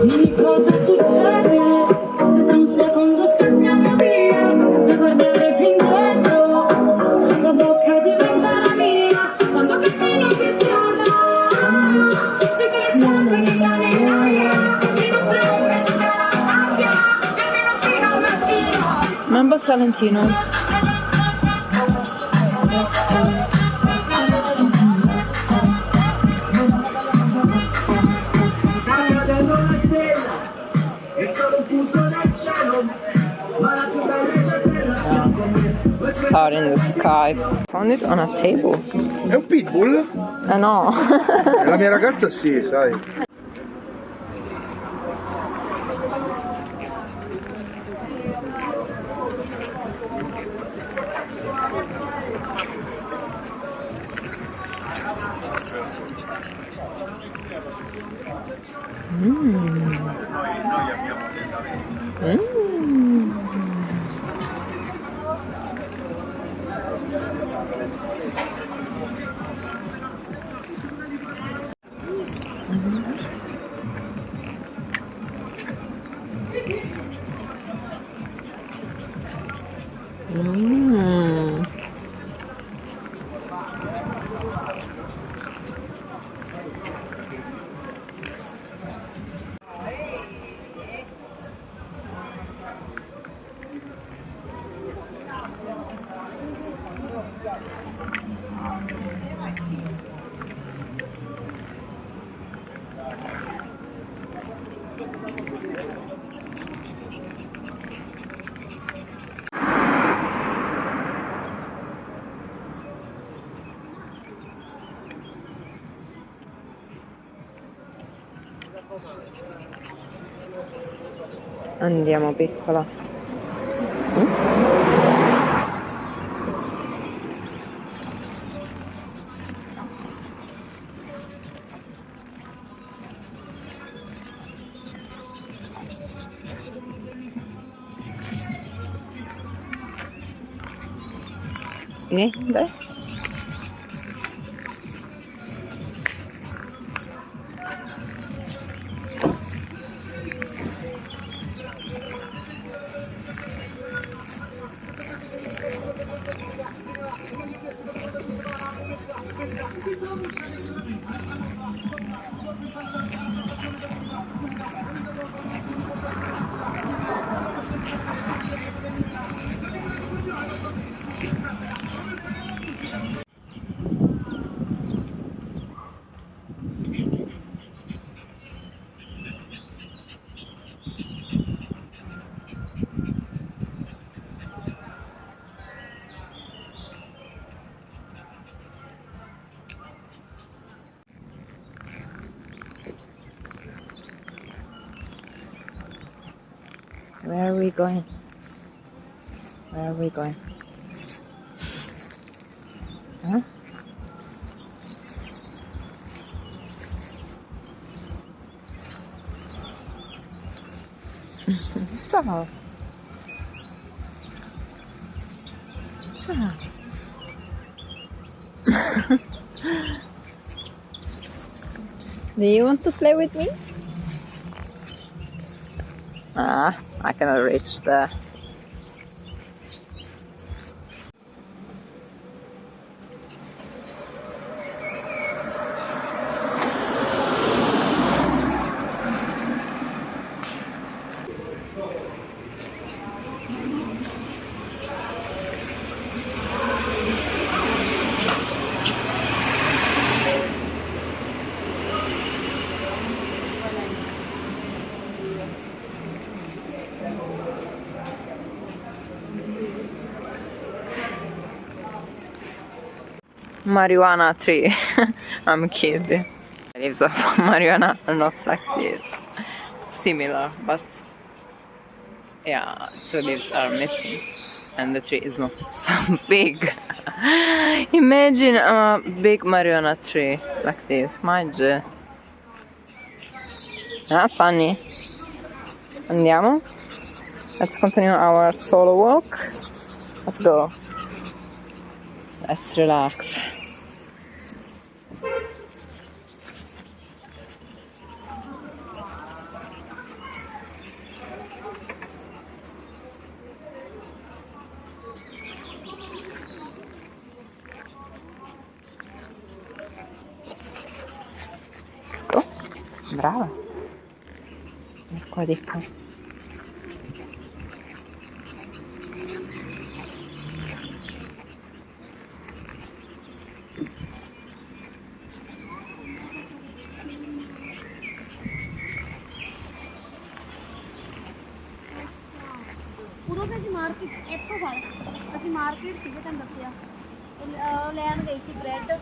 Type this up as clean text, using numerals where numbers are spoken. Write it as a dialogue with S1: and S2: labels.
S1: Dimmi cosa succede se tra un secondo scappiamo via senza guardare più indietro. La tua bocca diventa la mia quando cammino per strada. Sento l'estate che già nell'aria, le nostre ombre sopra la sabbia, e almeno fino al mattino.
S2: Mambo Salentino. Star in the sky. Found it on a table.
S3: È un pitbull?
S2: No.
S3: La mia ragazza sì, sai.
S2: Andiamo, piccola. Dai. Where are we going? Where are we going? Huh? Ciao. Ciao. Do you want to play with me? I cannot reach there. Marijuana tree. I'm kidding. Leaves of marijuana are not like this. Similar, but yeah, two leaves are missing. And the tree is not so big. Imagine a big marijuana tree like this. My G. Ah, Sunny. Andiamo? Let's continue our solo walk. Let's go. Let's relax. Let's go. Brava. Di qua, di qua.
S4: ਉਦੋਂ ਤੇ ਅਸੀਂ market ਇੱਥੋਂ ਫੜ ਅਸੀਂ market ਸੀਗੇ ਤੁਹਾਨੂੰ ਦੱਸਿਆ ਲੈਣ ਗਈ ਸੀ ਬ੍ਰੈਡ